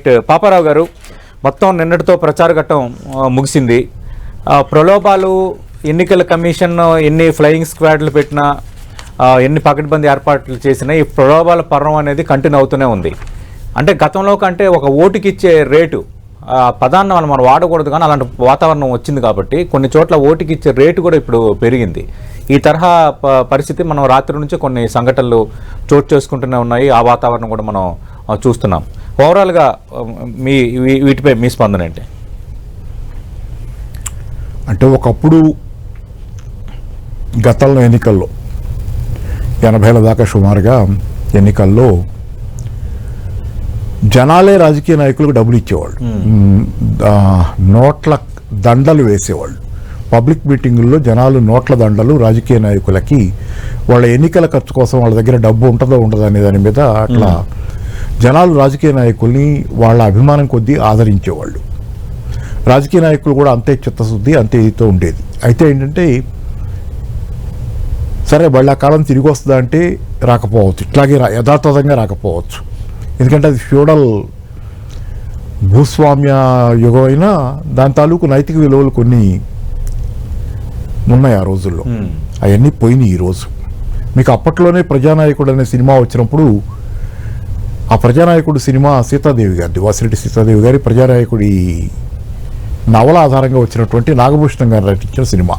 Right Paparao గారు, మొత్తం నిన్నటితో ప్రచార ఘట్టం ముగిసింది. ప్రలోభాలు, ఎన్నికల కమిషన్ ఎన్ని ఫ్లయింగ్ స్క్వాడ్లు పెట్టినా, ఎన్ని పకడ్బందీ ఏర్పాట్లు చేసినా ఈ ప్రలోభాల పర్వం అనేది కంటిన్యూ అవుతూనే ఉంది. అంటే గతంలో కంటే ఒక ఓటుకి ఇచ్చే రేటు పదాన్ని మనం వాడకూడదు, కానీ అలాంటి వాతావరణం వచ్చింది కాబట్టి కొన్ని చోట్ల ఓటుకి ఇచ్చే రేటు కూడా ఇప్పుడు పెరిగింది. ఈ తరహా పరిస్థితి మనం రాత్రి నుంచి కొన్ని సంఘటనలు చోటు చేసుకుంటూనే ఉన్నాయి. ఆ వాతావరణం కూడా మనం చూస్తున్నాం. ఓవరాల్గా వీటిపై మీ స్పందన ఏంటి? అంటే ఒకప్పుడు గతంలో ఎన్నికల్లో 80ల దాకా సుమారుగా ఎన్నికల్లో జనాలే రాజకీయ నాయకులకు డబ్బులు ఇచ్చేవాళ్ళు, నోట్ల దండలు వేసేవాళ్ళు. పబ్లిక్ మీటింగుల్లో జనాలు నోట్ల దండలు రాజకీయ నాయకులకి వాళ్ళ ఎన్నికల ఖర్చు కోసం వాళ్ళ దగ్గర డబ్బు ఉంటుందో ఉండదో అనే దాని మీద అట్లా జనాలు రాజకీయ నాయకుల్ని వాళ్ళ అభిమానం కొద్దీ ఆదరించేవాళ్ళు. రాజకీయ నాయకులు కూడా అంతే చిత్తశుద్ధి, అంతే ఇదితో ఉండేది. అయితే ఏంటంటే సరే వాళ్ళ కాలం తిరిగి వస్తుందా అంటే రాకపోవచ్చు, ఇట్లాగే యథాతథంగా రాకపోవచ్చు. ఎందుకంటే అది ఫ్యూడల్ భూస్వామ్య యుగం అయినా దాని తాలూకు నైతిక విలువలు కొన్ని ఉన్నాయి ఆ రోజుల్లో. అవన్నీ పోయినాయి ఈరోజు. మీకు అప్పట్లోనే ప్రజానాయకుడు అనే సినిమా వచ్చినప్పుడు ఆ ప్రజానాయకుడు సినిమా సీతాదేవి గారిది, వాసిరెడ్డి సీతాదేవి గారి ప్రజానాయకుడి నవల ఆధారంగా వచ్చినటువంటి నాగభూషణం గారు నటించిన సినిమా.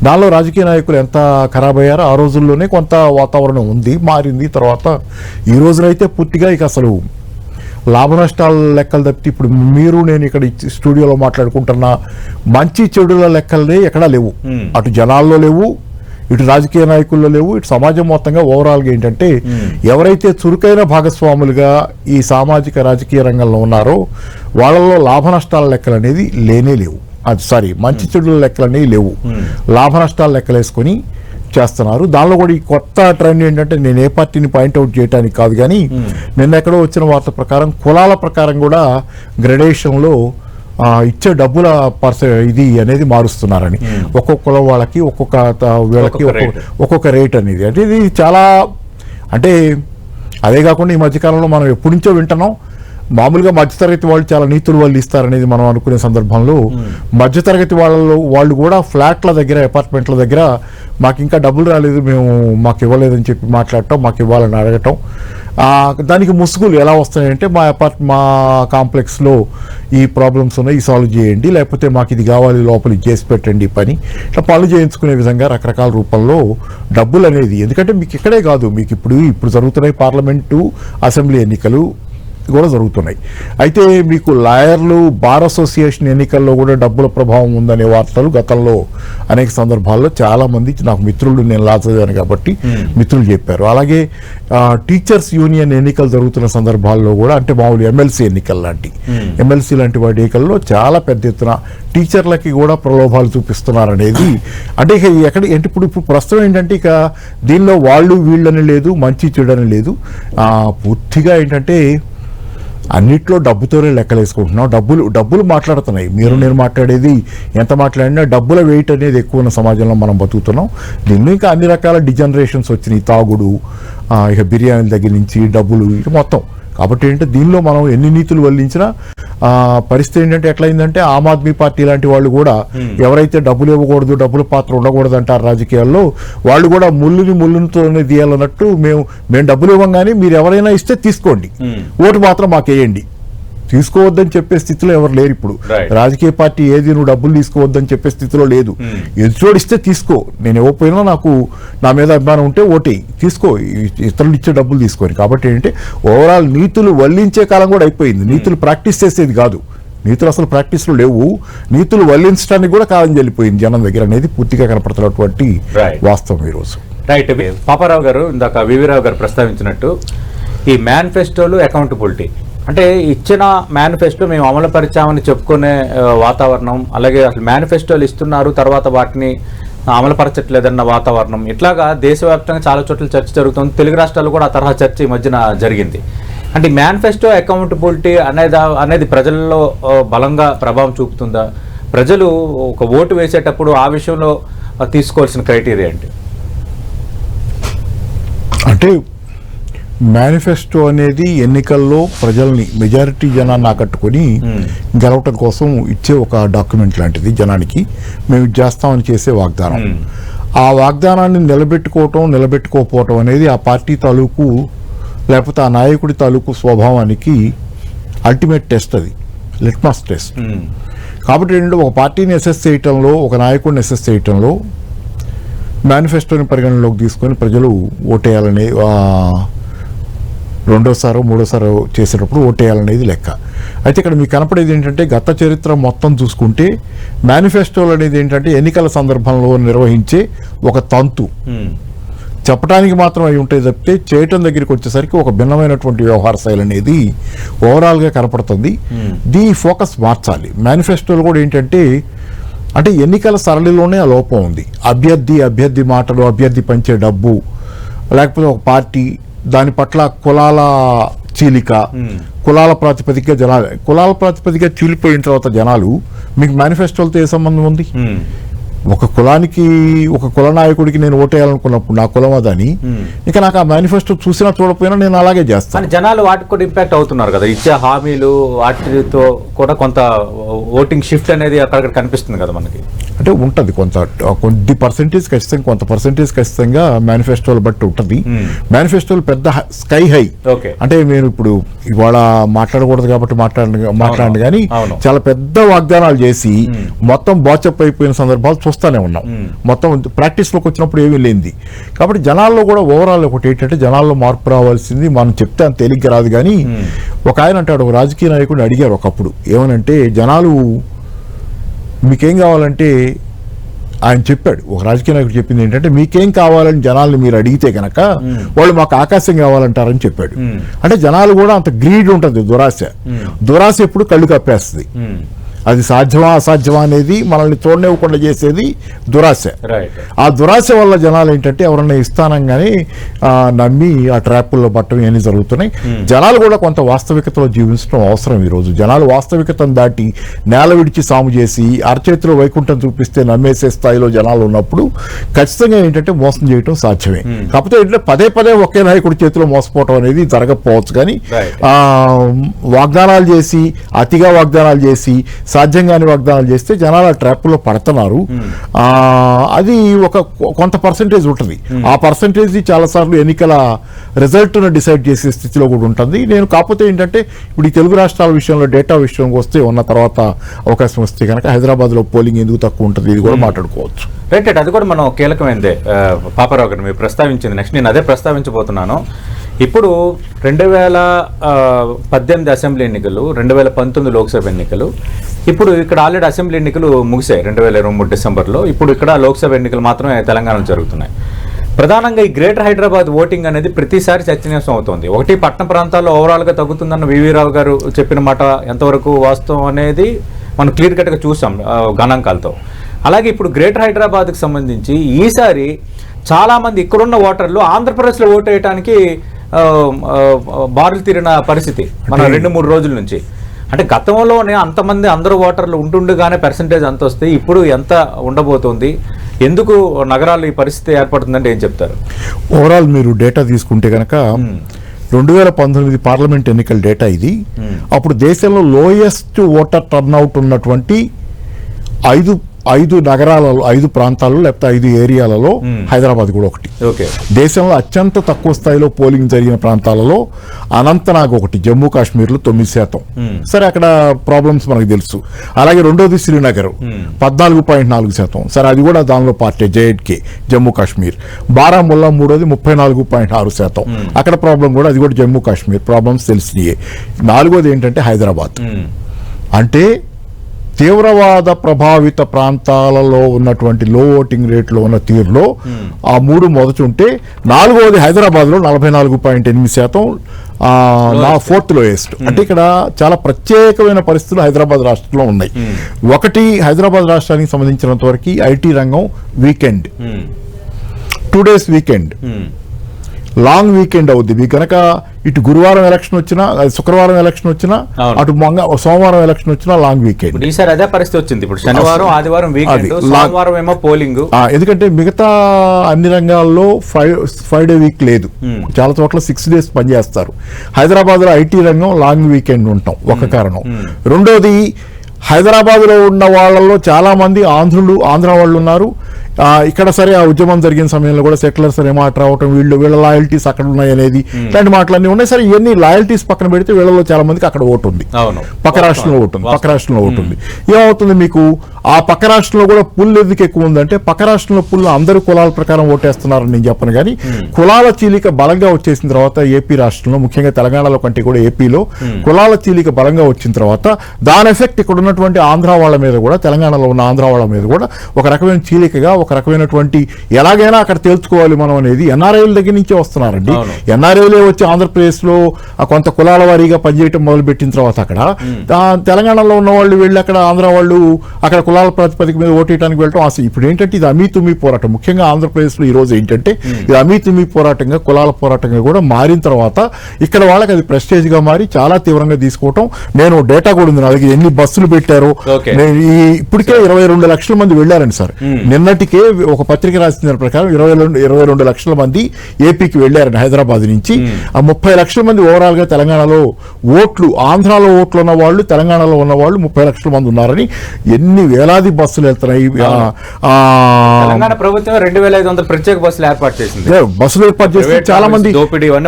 దానిలో రాజకీయ నాయకులు ఎంత ఖరాబ్ అయ్యారో ఆ రోజుల్లోనే కొంత వాతావరణం ఉంది, మారింది. తర్వాత ఈ రోజునైతే పూర్తిగా ఇక అసలు లాభ నష్టాల లెక్కలు తప్పితే ఇప్పుడు మీరు నేను ఇక్కడ స్టూడియోలో మాట్లాడుకుంటున్న మంచి చెడుల లెక్కలనే ఎక్కడా లేవు. అటు జనాల్లో లేవు, ఇటు రాజకీయ నాయకుల్లో లేవు, ఇటు సమాజం మొత్తంగా ఓవరాల్గా ఏంటంటే ఎవరైతే చురుకైన భాగస్వాములుగా ఈ సామాజిక రాజకీయ రంగంలో ఉన్నారో వాళ్ళలో లాభ నష్టాల లెక్కలు అనేది లేనే లేవు. మంచి చెడుల లెక్కలు అనేవి లేవు. లాభ నష్టాల లెక్కలు వేసుకొని చేస్తున్నారు. దానిలో కూడా ఈ కొత్త ట్రెండ్ ఏంటంటే, నేను ఏ పార్టీని పాయింట్అవుట్ చేయడానికి కాదు, కానీ నిన్న ఎక్కడో వచ్చిన వార్త ప్రకారం కులాల ప్రకారం కూడా గ్రెడేషన్లో ఇచ్చే డబ్బుల ఇది అనేది మారుస్తున్నారని. ఒక్కొక్క కులం వాళ్ళకి ఒక్కొక్క వీళ్ళకి ఒక్కొక్క రేట్ అనేది. అంటే ఇది చాలా, అంటే అదే కాకుండా ఈ మధ్యకాలంలో మనం ఎప్పటి నుంచో వింటున్నాం, మామూలుగా మధ్యతరగతి వాళ్ళు చాలా నీతులు వాళ్ళు ఇస్తారనేది మనం అనుకునే సందర్భంలో మధ్యతరగతి వాళ్ళు కూడా ఫ్లాట్ల దగ్గర, అపార్ట్మెంట్ల దగ్గర మాకు ఇంకా డబ్బులు రాలేదు, మాకు ఇవ్వలేదని చెప్పి మాట్లాడటం, మాకు ఇవ్వాలని అడగటం. దానికి ముసుగులు ఎలా వస్తాయంటే, మా కాంప్లెక్స్లో ఈ ప్రాబ్లమ్స్ ఉన్నాయి, సాల్వ్ చేయండి, లేకపోతే మాకు ఇది కావాలి, లోపలికి చేసి పెట్టండి పని, ఇట్లా పనులు చేయించుకునే విధంగా రకరకాల రూపంలో డబ్బులు అనేది. ఎందుకంటే మీకు ఇక్కడే కాదు, మీకు ఇప్పుడు జరుగుతున్నాయి పార్లమెంటు, అసెంబ్లీ ఎన్నికలు కూడా జరుగుతున్నాయి. అయితే మీకు లాయర్లు, బార్ అసోసియేషన్ ఎన్నికల్లో కూడా డబ్బుల ప్రభావం ఉందనే వార్తలు గతంలో అనేక సందర్భాల్లో చాలా మంది నాకు మిత్రులు, నేను లా చదివాను కాబట్టి మిత్రులు చెప్పారు. అలాగే టీచర్స్ యూనియన్ ఎన్నికలు జరుగుతున్న సందర్భాల్లో కూడా, అంటే మామూలు ఎమ్మెల్సీ ఎన్నికలు లాంటి వాటి ఎన్నికల్లో చాలా పెద్ద ఎత్తున టీచర్లకి కూడా ప్రలోభాలు చూపిస్తున్నారనేది. అంటే ఇక ఇప్పుడు ప్రస్తుతం ఏంటంటే ఇక దీనిలో వాళ్ళు వీళ్ళని లేదు, మంచి చెడని లేదు, పూర్తిగా ఏంటంటే అన్నిట్లో డబ్బుతోనే లెక్కలేసుకుంటున్నాం. డబ్బులు మాట్లాడుతున్నాయి. మీరు నేను మాట్లాడేది ఎంత మాట్లాడినా డబ్బుల వెయిట్ అనేది ఎక్కువ ఉన్న సమాజంలో మనం బతుకుతున్నాం. దీన్ని ఇంకా అన్ని రకాల డిజనరేషన్స్ వచ్చినాయి, తాగుడు, ఇక బిర్యానీల దగ్గర నుంచి డబ్బులు, ఇక మొత్తం. కాబట్టి ఏంటంటే దీనిలో మనం ఎన్ని నీతులు వల్లించినా పరిస్థితి ఏంటంటే ఎట్లయిందంటే, ఆమ్ ఆద్మీ పార్టీ లాంటి వాళ్ళు కూడా ఎవరైతే డబ్బులు ఇవ్వకూడదు, డబ్బుల పాత్ర ఉండకూడదు అంటారు రాజకీయాల్లో, వాళ్ళు కూడా ముళ్ళుతోనే తీయాలన్నట్టు మేము డబ్బులు ఇవ్వంగానే మీరు ఎవరైనా ఇస్తే తీసుకోండి, ఓటు మాత్రం మాకు వేయండి, తీసుకోవద్దని చెప్పే స్థితిలో ఎవరు లేరు ఇప్పుడు. రాజకీయ పార్టీ ఏది నువ్వు డబ్బులు తీసుకోవద్దని చెప్పే స్థితిలో లేదు. ఎదుటోడిస్తే తీసుకో, నేను ఇవ్వకపోయినా నాకు నా మీద అభిమానం ఉంటే ఓటేయి, తీసుకో, ఇతరులు ఇచ్చే డబ్బులు తీసుకొని. కాబట్టి ఏంటంటే ఓవరాల్ నీతులు వల్లించే కాలం కూడా అయిపోయింది. నీతులు ప్రాక్టీస్ చేసేది కాదు, నీతులు అసలు ప్రాక్టీస్లో లేవు, నీతులు వల్లించడానికి కూడా కాలం చెల్లిపోయింది జనం దగ్గర అనేది పూర్తిగా కనపడుతున్నటువంటి వాస్తవం ఈరోజు. రైట్. పాపారావు గారు, ఇందాక వివిరావు గారు ప్రస్తావించినట్టు ఈ మేనిఫెస్టోలు, అకౌంటబిలిటీ, అంటే ఇచ్చిన మేనిఫెస్టో మేము అమలు పరిచామని చెప్పుకునే వాతావరణం, అలాగే అసలు మేనిఫెస్టోలు ఇస్తున్నారు తర్వాత వాటిని అమలుపరచట్లేదన్న వాతావరణం, ఇట్లాగా దేశవ్యాప్తంగా చాలా చోట్ల చర్చ జరుగుతుంది. తెలుగు రాష్ట్రాల్లో కూడా ఆ తరహా చర్చ ఈ మధ్యన జరిగింది. అంటే మేనిఫెస్టో, అకౌంటబిలిటీ అనేది ప్రజల్లో బలంగా ప్రభావం చూపుతుందా? ప్రజలు ఒక ఓటు వేసేటప్పుడు ఆ విషయంలో తీసుకోవాల్సిన క్రైటీరియా ఏంటి? అంటే మేనిఫెస్టో అనేది ఎన్నికల్లో ప్రజల్ని మెజారిటీ జనాన్ని ఆకట్టుకొని గెలవటం కోసం ఇచ్చే ఒక డాక్యుమెంట్ లాంటిది. జనానికి మేము ఇది చేస్తామని చేసే వాగ్దానం. ఆ వాగ్దానాన్ని నిలబెట్టుకోకపోవటం అనేది ఆ పార్టీ తాలూకు లేకపోతే ఆ నాయకుడి తాలూకు స్వభావానికి అల్టిమేట్ టెస్ట్, అది లిట్మస్ టెస్ట్. కాబట్టి ఏంటంటే ఒక పార్టీని అసెస్ చేయటంలో, ఒక నాయకుడిని అసెస్ చేయటంలో మేనిఫెస్టోని పరిగణనలోకి తీసుకొని ప్రజలు ఓటేయాలనే రెండోసారో మూడోసారో చేసేటప్పుడు ఓటేయాలనేది లెక్క. అయితే ఇక్కడ మీకు కనపడేది ఏంటంటే గత చరిత్ర మొత్తం చూసుకుంటే మేనిఫెస్టోలు అనేది ఏంటంటే ఎన్నికల సందర్భంలో నిర్వహించే ఒక తంతు, చెప్పడానికి మాత్రం అవి ఉంటాయి తప్పితే చేయటం దగ్గరికి వచ్చేసరికి ఒక భిన్నమైనటువంటి వ్యవహార శైలి అనేది ఓవరాల్గా కనపడుతుంది. దీని ఫోకస్ మార్చాలి. మేనిఫెస్టోలు కూడా ఏంటంటే అంటే ఎన్నికల సరళిలోనే ఆ లోపం ఉంది. అభ్యర్థి మాటలు, అభ్యర్థి పంచే డబ్బు, లేకపోతే ఒక పార్టీ దాని పట్ల కులాల చీలిక, కులాల ప్రాతిపదిక చీలిపోయిన తర్వాత జనాలు మీకు మేనిఫెస్టోలతో ఏ సంబంధం ఉంది? ఒక కులానికి, ఒక కుల నాయకుడికి నేను ఓటేయాలనుకున్నప్పుడు నా కులం అదని, ఇక నాకు ఆ మేనిఫెస్టో చూసినా చూడకపోయినా నేను అలాగే చేస్తాను. జనాలు వాటికి కూడా ఇంపాక్ట్ అవుతున్నారు కదా, ఇచ్చే హామీలు వాటితో కూడా కొంత ఓటింగ్ షిఫ్ట్ అనేది అక్కడ కనిపిస్తుంది కదా మనకి. అంటే ఉంటుంది కొద్ది పర్సెంటేజ్ ఖచ్చితంగా, కొంత పర్సెంటేజ్ ఖచ్చితంగా మేనిఫెస్టోలు బట్టి ఉంటుంది. మేనిఫెస్టోలు పెద్ద స్కై హై, అంటే నేను ఇప్పుడు ఇవాళ మాట్లాడకూడదు కాబట్టి మాట్లాడండి కానీ చాలా పెద్ద వాగ్దానాలు చేసి మొత్తం బాచప్ అయిపోయిన సందర్భాలు చూస్తూనే ఉన్నాం. మొత్తం ప్రాక్టీస్లోకి వచ్చినప్పుడు ఏమీ లేనిది. కాబట్టి జనాల్లో కూడా ఓవరాల్ ఒకటి ఏంటంటే జనాల్లో మార్పు రావాల్సింది. మనం చెప్తే అంత తేలిగ్గా రాదు కానీ ఒక ఆయన అంటాడు, ఒక రాజకీయ నాయకుడిని అడిగారు ఒకప్పుడు, ఏమనంటే జనాలు మీకేం కావాలంటే, ఆయన చెప్పాడు, ఒక రాజకీయ నాయకుడు చెప్పింది ఏంటంటే మీకేం కావాలని జనాల్ని మీరు అడిగితే కనుక వాళ్ళు మాకు ఆకాశం కావాలంటారని చెప్పాడు. అంటే జనాలు కూడా అంత గ్రీడ్ ఉంటుంది, దురాశ ఎప్పుడు కళ్ళు కప్పేస్తుంది. అది సాధ్యమా అసాధ్యమా అనేది మనల్ని చూడనివ్వకుండా చేసేది దురాశ. ఆ దురాశ వల్ల జనాలు ఏంటంటే ఎవరన్నా ఇస్తానంగానే నమ్మి ఆ ట్రాపుల్లో పట్టడం ఇవన్నీ జరుగుతున్నాయి. జనాలు కూడా కొంత వాస్తవికతలో జీవించడం అవసరం. ఈరోజు జనాలు వాస్తవికతను దాటి నేల విడిచి సాము చేసి అరచేతిలో వైకుంఠం చూపిస్తే నమ్మేసే స్థాయిలో జనాలు ఉన్నప్పుడు ఖచ్చితంగా ఏంటంటే మోసం చేయడం సాధ్యమే. కాకపోతే ఏంటంటే పదే ఒకే నాయకుడి చేతిలో మోసపోవడం అనేది జరగకపోవచ్చు. కానీ వాగ్దానాలు చేసి, అతిగా వాగ్దానాలు చేసి, సాధ్యంగాని వాగ్దానాలు చేస్తే జనాలు ట్రాప్లో పడుతున్నారు. అది కొంత పర్సంటేజ్ ఉంటుంది. ఆ పర్సంటేజ్ చాలాసార్లు ఎన్నికల రిజల్ట్ను డిసైడ్ చేసే స్థితిలో కూడా ఉంటుంది. కాకపోతే ఏంటంటే ఇప్పుడు ఈ తెలుగు రాష్ట్రాల విషయంలో డేటా విషయం వస్తే ఉన్న తర్వాత అవకాశం వస్తే కనుక హైదరాబాద్లో పోలింగ్ ఎందుకు తక్కువ ఉంటుంది ఇది కూడా మాట్లాడుకోవచ్చు. రైట్, అది కూడా మనం కీలకమైనదే. పాపారావు గారు మీరు ప్రస్తావించింది, నెక్స్ట్ నేను అదే ప్రస్తావించబోతున్నాను. ఇప్పుడు 2018 అసెంబ్లీ ఎన్నికలు, 2019 లోక్సభ ఎన్నికలు, ఇప్పుడు ఇక్కడ ఆల్రెడీ అసెంబ్లీ ఎన్నికలు ముగిసాయి 2023 డిసెంబర్లో. ఇప్పుడు ఇక్కడ లోక్సభ ఎన్నికలు మాత్రమే తెలంగాణలో జరుగుతున్నాయి. ప్రధానంగా ఈ గ్రేటర్ హైదరాబాద్ ఓటింగ్ అనేది ప్రతిసారి చర్చనీయాంశం అవుతుంది. ఒకటి, పట్టణ ప్రాంతాల్లో ఓవరాల్గా తగ్గుతుందన్న వివి రావు గారు చెప్పిన మాట ఎంతవరకు వాస్తవం అనేది మనం క్లియర్ కట్గా చూసాం గణాంకాలతో. అలాగే ఇప్పుడు గ్రేటర్ హైదరాబాద్కి సంబంధించి ఈసారి చాలామంది ఇక్కడున్న ఓటర్లు ఆంధ్రప్రదేశ్లో ఓటు వేయడానికి బారులు తీరిన పరిస్థితి మన 2-3 రోజుల నుంచి. అంటే గతంలోనే అంతమంది అందరూ ఓటర్లు ఉంటుండగానే పర్సంటేజ్ అంత వస్తే ఇప్పుడు ఎంత ఉండబోతుంది, ఎందుకు నగరాల్లో ఈ పరిస్థితి ఏర్పడుతుందంటే ఏం చెప్తారు? ఓవరాల్ మీరు డేటా తీసుకుంటే కనుక 2019 పార్లమెంట్ ఎన్నికల డేటా ఇది. అప్పుడు దేశంలో లోయెస్ట్ ఓటర్ టర్న్అవుట్ ఉన్నటువంటి 5 నగరాలలో, 5 ప్రాంతాల్లో లేకపోతే 5 ఏరియాలలో హైదరాబాద్ కూడా ఒకటి. దేశంలో అత్యంత తక్కువ స్థాయిలో పోలింగ్ జరిగిన ప్రాంతాలలో అనంతనాగ్ ఒకటి, జమ్మూ కాశ్మీర్లో 9%. సరే, అక్కడ ప్రాబ్లమ్స్ మనకు తెలుసు. అలాగే రెండోది శ్రీనగర్ 14.4%. సరే, అది కూడా దానిలో పార్టీ జేఎడ్కే జమ్మూ కాశ్మీర్. బారాముల్లా మూడోది 34.6%. అక్కడ ప్రాబ్లం కూడా, అది కూడా జమ్మూ కాశ్మీర్ ప్రాబ్లమ్స్ తెలిసినాయే. నాలుగోది ఏంటంటే హైదరాబాద్. అంటే తీవ్రవాద ప్రభావిత ప్రాంతాలలో ఉన్నటువంటి లో ఓటింగ్ రేట్లో ఉన్న తీరులో ఆ 3 మొదటి ఉంటే, నాలుగవది హైదరాబాద్లో 44.8%, 4th లోయెస్ట్. అంటే ఇక్కడ చాలా ప్రత్యేకమైన పరిస్థితులు హైదరాబాద్ రాష్ట్రంలో ఉన్నాయి. ఒకటి, హైదరాబాద్ రాష్ట్రానికి సంబంధించినంత వరకు ఐటీ రంగం weekend, 2 days weekend, long weekend అవుద్ది. మీకు కనుక ఇటు గురువారం ఎలక్షన్ వచ్చినా, శుక్రవారం ఎలక్షన్ వచ్చినా, అవును. అటు సోమవారం ఎలక్షన్ వచ్చినా లాంగ్ వీకెండ్. ఇప్పుడు ఈసారి అదే పరిస్థితి వచ్చింది. ఇప్పుడు శనివారం ఆదివారం వీకెండ్, సోమవారం ఏమో పోలింగ్. ఎందుకంటే మిగతా అన్ని రంగాల్లో 5 డే వీక్ లేదు. చాలా చోట్ల 6 days పనిచేస్తారు. హైదరాబాద్ లో ఐటీ రంగం లాంగ్ వీకెండ్ ఉంటాం ఒక కారణం. రెండోది, హైదరాబాద్ లో ఉన్న వాళ్ళలో చాలా మంది ఆంధ్ర వాళ్ళు ఉన్నారు. ఇక్కడ సరే ఆ ఉద్యమం జరిగిన సమయంలో కూడా సెటిలర్స్ సరే మాట రావటం, వీళ్ళ లాయల్టీస్ అక్కడ ఉన్నాయి అనేది, ఇలాంటి మాటలన్నీ ఉన్నాయి. సరే ఇవన్నీ లాయల్టీస్ పక్కన పెడితే వీళ్ళలో చాలా మందికి అక్కడ ఓటు ఉంది, పక్క రాష్ట్రంలో ఓటు ఉంది. ఏమవుతుంది మీకు, ఆ పక్క రాష్ట్రంలో కూడా పుల్ ఎందుకు ఎక్కువ ఉందంటే, పక్క రాష్ట్రంలో పుల్ అందరూ కులాల ప్రకారం ఓటేస్తున్నారని నేను చెప్పను, కానీ కులాల చీలిక బలంగా వచ్చేసిన తర్వాత ఏపీ రాష్ట్రంలో, ముఖ్యంగా తెలంగాణలో కంటే కూడా ఏపీలో కులాల చీలిక బలంగా వచ్చిన తర్వాత దాని ఎఫెక్ట్ ఇక్కడ ఉన్నటువంటి ఆంధ్ర వాళ్ళ మీద కూడా, తెలంగాణలో ఉన్న ఆంధ్ర వాళ్ళ మీద కూడా ఒక రకమైన చీలికగా, ఒక రకమైనటువంటి ఎలాగైనా అక్కడ తేల్చుకోవాలి మనం అనేది ఎన్ఆర్ఐల దగ్గర నుంచే వస్తున్నారండి. ఎన్ఆర్ఐలే వచ్చి ఆంధ్రప్రదేశ్ లో కొంత కులాల వారీగా పనిచేయటం మొదలుపెట్టిన తర్వాత అక్కడ తెలంగాణలో ఉన్న వాళ్ళు వెళ్ళి అక్కడ ఆంధ్ర వాళ్ళు అక్కడ కులాల ప్రాతిపదిక మీద ఓటేయడానికి వెళ్ళటం అసలు ఇప్పుడు ఏంటంటే ఇది అమీతుమీ పోరాటం. ముఖ్యంగా ఆంధ్రప్రదేశ్ లో ఈ రోజు ఏంటంటే ఇది అమీతుమీ పోరాటంగా, కులాల పోరాటంగా కూడా మారిన తర్వాత ఇక్కడ వాళ్ళకి అది ప్రెస్టేజ్ గా మారి చాలా తీవ్రంగా తీసుకోవటం. నేను డేటా కూడా ఉంది నా దగ్గర, ఎన్ని బస్సులు పెట్టారో. ఇప్పటికే 22 లక్షల మంది వెళ్ళారండి సార్. నిన్నటికే ఒక పత్రిక రాసిన దాని ప్రకారం 22 లక్షల మంది ఏపీకి వెళ్ళారండి హైదరాబాద్ నుంచి. ఆ 30 లక్షల మంది ఓవరాల్ గా తెలంగాణలో ఓట్లు, ఆంధ్రాలో ఓట్లు ఉన్న వాళ్ళు, తెలంగాణలో ఉన్న వాళ్ళు 30 లక్షల మంది ఉన్నారని, ఎన్ని వేలాది బస్సులు వెళ్తున్నాయి. తెలంగాణ ప్రభుత్వం 2500 ప్రత్యేక బస్సులు ఏర్పాటు చేసి చాలా మంది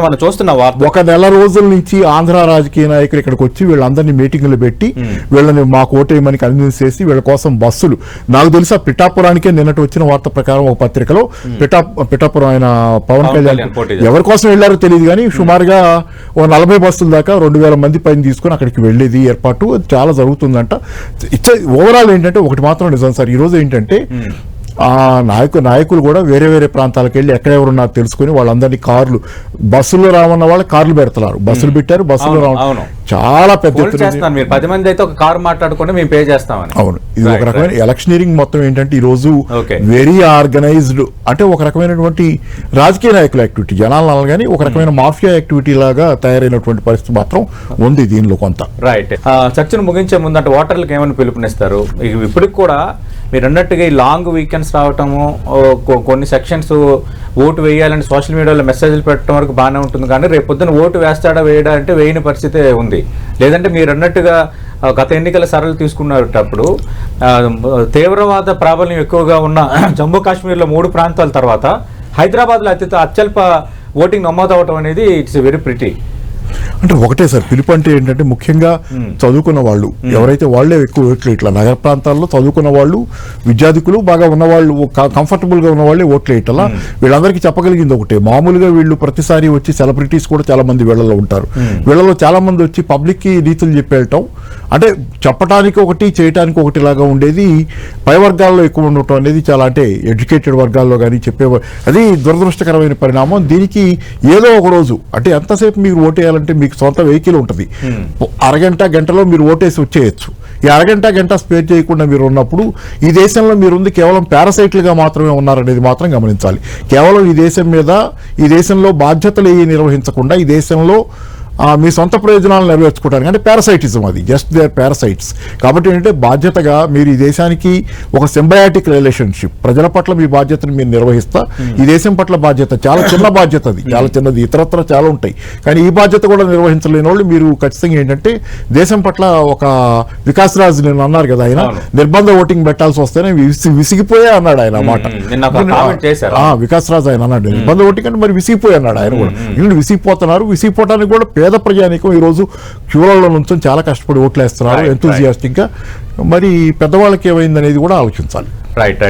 మనం చూస్తున్న ఒక నెల రోజుల నుంచి ఆంధ్ర రాజకీయ నాయకులు ఇక్కడికి వచ్చి వీళ్ళందరినీ మీటింగ్లు పెట్టి వీళ్ళని మాకు ఓటేయమని కన్విన్స్ చేసి వీళ్ళ కోసం బస్సులు, నాకు తెలుసా పిఠాపురానికే నిన్నటి వచ్చిన వార్త ప్రకారం ఒక పత్రికలో పిఠాపురం ఆయన పవన్ కళ్యాణ్ ఎవరి కోసం వెళ్లారో తెలియదు కానీ సుమారుగా 40 బస్సుల దాకా 2000 మంది పైన తీసుకుని అక్కడికి వెళ్లేది ఏర్పాటు చాలా జరుగుతుందంట. ఓవరాల్ ఏంటంటే ఒకటి మాత్రం నిజం సార్, ఈ రోజు ఏంటంటే నాయకులు కూడా వేరే వేరే ప్రాంతాలకు వెళ్ళి ఎక్కడెవరున్నారు తెలుసుకుని వాళ్ళందరినీ కార్లు, బస్సుల్లో రావన్న వాళ్ళు కార్లు పెడుతున్నారు, బస్సులు పెట్టారు, బస్సులో రావడం చాలా పెద్ద ఎత్తున. 10 మంది అయితే ఒక కారు మాట్లాడుకుంటే మేము పే చేస్తామని. అవును, ఇది ఒక రకమైన ఎలక్షనీరింగ్ మొత్తం ఏంటంటే ఈ రోజు వెరీ ఆర్గనైజ్డ్, అంటే ఒక రకమైనటువంటి రాజకీయ నాయకుల యాక్టివిటీ, జనాలు కానీ ఒక రకమైన మాఫియా యాక్టివిటీ లాగా తయారైనటువంటి పరిస్థితి మాత్రం ఉంది దీనిలో కొంత. రైట్, చర్చను ముగించే ముందు అంటే ఓటర్లకు ఏమైనా పిలుపునిస్తారు? ఇప్పటికి కూడా మీరు అన్నట్టుగా ఈ లాంగ్ వీకెండ్స్ రావటము, కొన్ని సెక్షన్స్ ఓటు వేయాలని సోషల్ మీడియాలో మెసేజ్లు పెట్టడం వరకు బాగానే ఉంటుంది, కానీ రేపు పొద్దున ఓటు వేస్తాడా వేయడా అంటే వేయని పరిస్థితే ఉంది. లేదంటే మీరు అన్నట్టుగా గత ఎన్నికల సరళి తీసుకున్నప్పుడు తీవ్రవాద ప్రాబల్యం ఎక్కువగా ఉన్న జమ్మూ కాశ్మీర్లో 3 ప్రాంతాల తర్వాత హైదరాబాద్లో అత్యల్ప ఓటింగ్ నమోదు అవటం అనేది ఇట్స్ వెరీ ప్రిటీ. అంటే ఒకటే సార్ పిలుపు అంటే ఏంటంటే ముఖ్యంగా చదువుకున్న వాళ్ళు ఎవరైతే వాళ్లే ఎక్కువ ఓట్లు, ఇట్లా నగర ప్రాంతాల్లో చదువుకున్న వాళ్ళు, విద్యార్థికులు, బాగా ఉన్నవాళ్ళు, కంఫర్టబుల్ గా ఉన్న వాళ్ళే ఓట్లు వేయటలా. వీళ్ళందరికీ చెప్పగలిగింది ఒకటే, మామూలుగా వీళ్ళు ప్రతిసారి వచ్చి సెలబ్రిటీస్ కూడా చాలా మంది వీళ్ళలో ఉంటారు, వీళ్ళలో చాలా మంది వచ్చి పబ్లిక్ కి రీతులు చెప్పేయటం, అంటే చెప్పడానికి ఒకటి చేయటానికి ఒకటి లాగా ఉండేది పై వర్గాల్లో ఎక్కువ ఉండటం అనేది చాలా, అంటే ఎడ్యుకేటెడ్ వర్గాల్లో కానీ చెప్పే, అది దురదృష్టకరమైన పరిణామం. దీనికి ఏదో ఒక రోజు, అంటే ఎంతసేపు మీరు ఓటేయాలంటే మీకు సొంత వెహికల్ ఉంటుంది, అరగంట గంటలో మీరు ఓటేసి వచ్చేయచ్చు. ఈ అరగంట గంట స్పేర్ చేయకుండా మీరు ఉన్నప్పుడు ఈ దేశంలో మీరుంది కేవలం పారాసైట్లుగా మాత్రమే ఉన్నారనేది మాత్రం గమనించాలి. కేవలం ఈ దేశం మీద, ఈ దేశంలో బాధ్యతలు ఏవి నిర్వహించకుండా ఈ దేశంలో మీ సొంత ప్రయోజనాలు నెరవేర్చుకోవడానికి, అంటే పారాసైటిజం, అది జస్ట్ దే ఆర్ పారాసైట్స్. కాబట్టి ఏంటంటే బాధ్యతగా మీరు ఈ దేశానికి ఒక సింబయాటిక్ రిలేషన్షిప్, ప్రజల పట్ల మీ బాధ్యతను మీరు నిర్వహిస్తా, ఈ దేశం పట్ల బాధ్యత చాలా చిన్న బాధ్యత, అది చాలా చిన్నది, ఇతరత్ర చాలా ఉంటాయి, కానీ ఈ బాధ్యత కూడా నిర్వహించలేని వాళ్ళు మీరు ఖచ్చితంగా ఏంటంటే దేశం పట్ల ఒక వికాస్ రాజ్ నేను అన్నారు కదా, ఆయన నిర్బంధ ఓటింగ్ పెట్టాల్సి వస్తేనే విసిగిపోయే అన్నాడు ఆయన మాట. వికాస్ రాజ్ ఆయన అన్నాడు నిర్బంధ ఓటింగ్ అంటే మరి విసిగిపోయి అన్నాడు ఆయన కూడా. వీళ్ళు విసిగిపోతున్నారు, విసిగిపోవడానికి కూడా పేద ప్రజానికం ఈ రోజు క్యూలలో నుంచి చాలా కష్టపడి ఓట్లు వేస్తున్నారు ఎంతూజియాస్టిక్ గా. మరి పెద్దవాళ్ళకి ఏమైందనేది కూడా ఆలోచించాలి. రైట్.